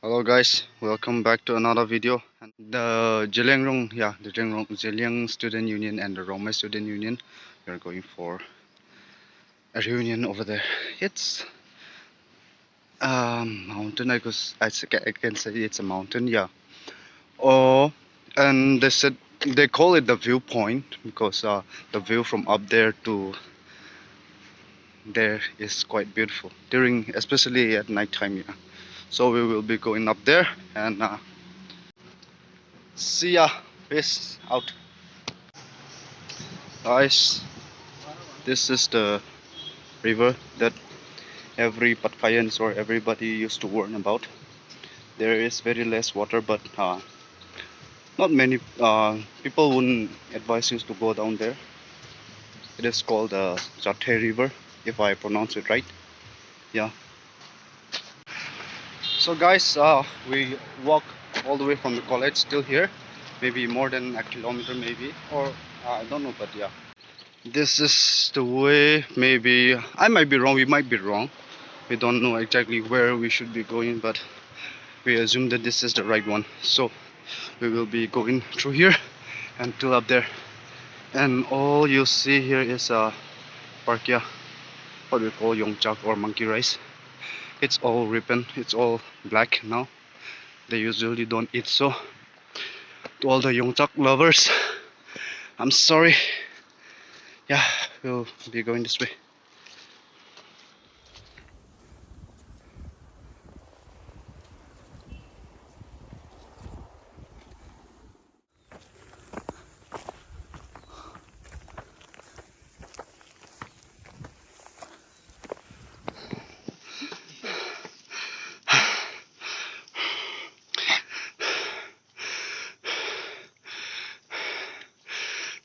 Hello guys, welcome back to another video. And the Zeliang+Rong, Zeliang Student Union and the Rongmei Student Union, we are going for a reunion over there. It's a mountain, I can say it's a mountain, yeah. Oh, and they call it the viewpoint because the view from up there to there is quite beautiful during, especially at night time, yeah. So we will be going up there and see ya. Peace out. Guys, this is the river that every Pattayans or everybody used to warn about. There is very less water, but not many people wouldn't advise you to go down there. It is called the Jathe River, if I pronounce it right. Yeah. So guys, we walk all the way from the college till here, maybe more than a kilometer, maybe, or I don't know, but yeah. This is the way. Maybe I might be wrong. We might be wrong. We don't know exactly where we should be going, but we assume that this is the right one. So we will be going through here until up there. And all you see here is a parkia, what we call yongchak or monkey rice. It's all ripen. It's all black now. They usually don't eat so. To all the yongchak lovers, I'm sorry. Yeah, we'll be going this way.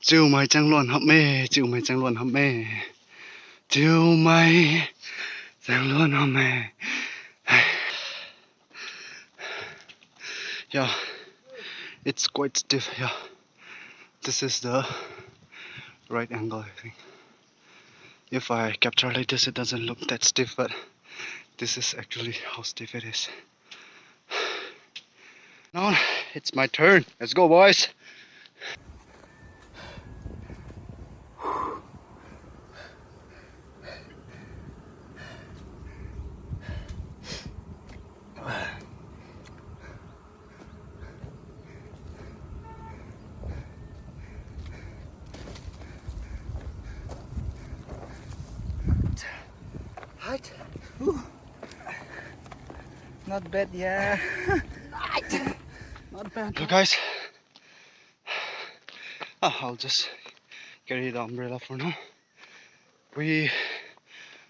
Chiều mày trăng luôn hấp mê, chiều mày trăng luôn hấp mê, chiều mày trăng luôn hấp mê. Yeah, it's quite stiff. Yeah, this is the right angle, I think. If I capture like this, it doesn't look that stiff, but this is actually how stiff it is. Now it's my turn. Let's go, boys. Height. Not bad, yeah. Not bad. So guys, I'll just carry the umbrella for now. We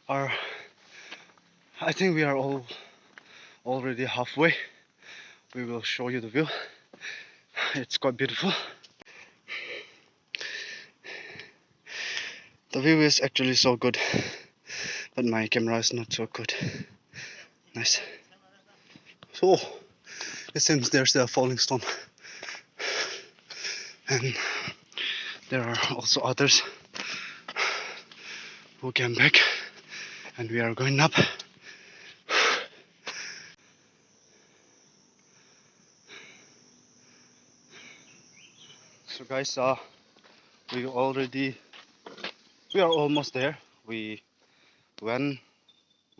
are, I think we are all already halfway. We will show you the view. It's quite beautiful. The view is actually so good, but my camera is not so good. Nice. So it seems there's a falling stone, and there are also others who came back, and we are going up. So guys, we are almost there. We went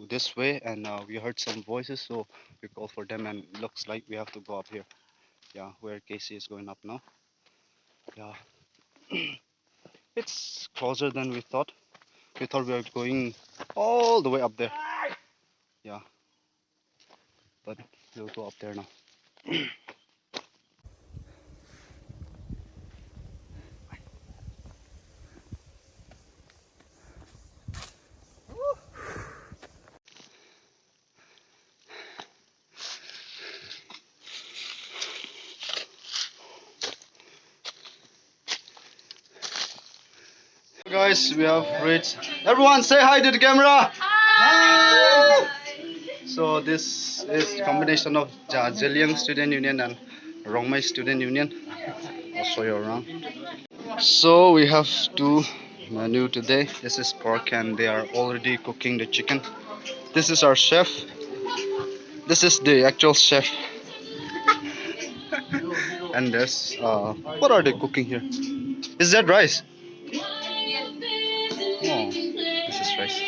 this way and we heard some voices, so we called for them, and it looks like we have to go up here. Yeah, where Casey is going up now. Yeah, it's closer than we thought. We thought we were going all the way up there. Yeah, but we'll go up there now. Guys, we have reached. Everyone say hi to the camera. Hi. So this is combination of Zeliang Student Union and Rongmei Student Union. I'll show you around. So we have two menu today. This is pork and they are already cooking the chicken. This is our chef. This is the actual chef. And this, what are they cooking here? Is that rice? Oh, this is rice.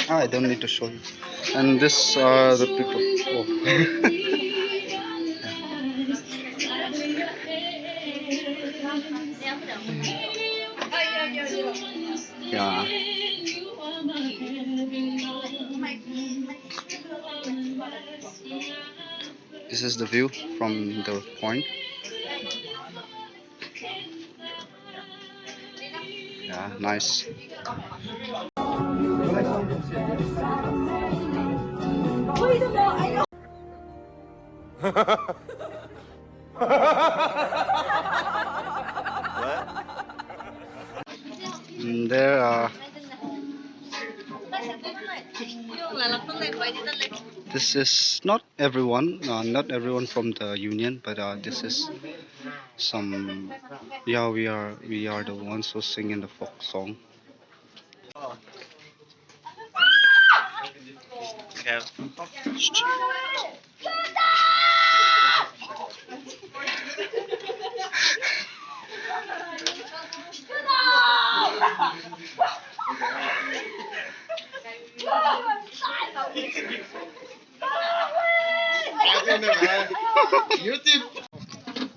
I don't need to show you. And this are the people. Oh. Yeah. This is the view from the point. Yeah, nice. And there this is not everyone, not everyone from the union, but this is some. Yeah, we are the ones who sing in the folk song.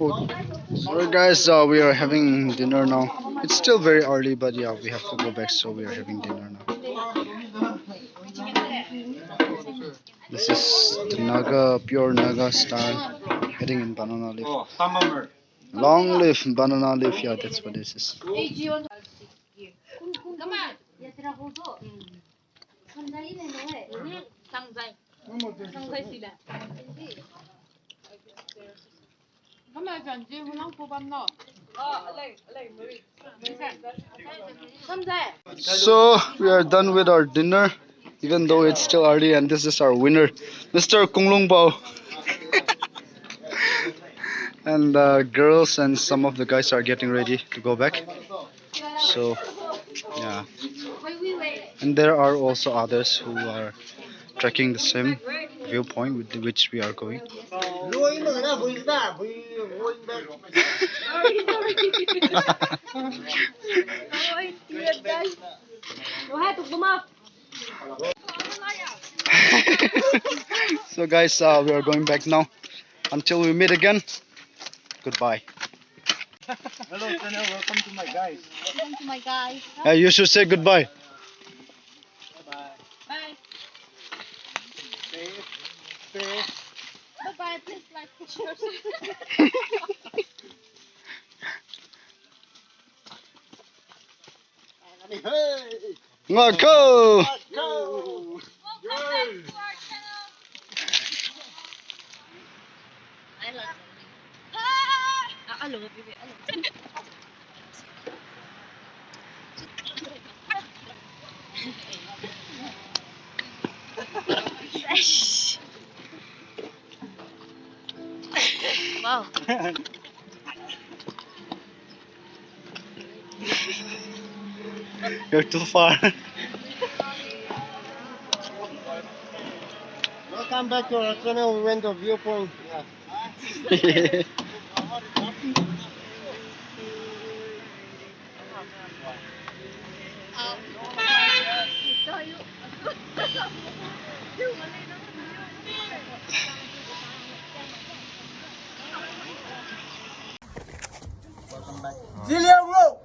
Oh, sorry guys, we are having dinner now. It's still very early, but yeah, we have to go back, so we are having dinner now. This is the Naga, pure Naga style, heading in banana leaf. Long leaf, banana leaf, yeah, that's what this is. So we are done with our dinner, even though it's still early, and this is our winner, Mr. Kunglung Bao. And girls and some of the guys are getting ready to go back. So yeah, and there are also others who are tracking the same viewpoint with which we are going. So guys, we are going back now. Until we meet again, goodbye. Hello, Chanel. Welcome to my guys. Welcome to my guys. Hey, you should say goodbye. Bye. Stay. Bye bye. Please like pictures. Hey! Go! Go! I love I love it. Wow. You're too far. Welcome back to our channel. We went to viewpoint. Zeliang+Rong!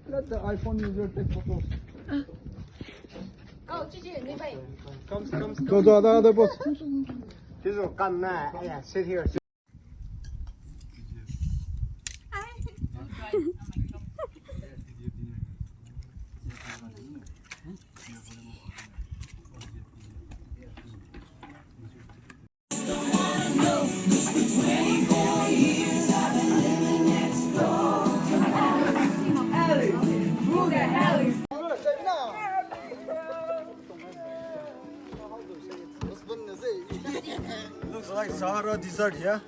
Let the iPhone user take photos. Go to other boss. Sit here. like Sahara Desert here.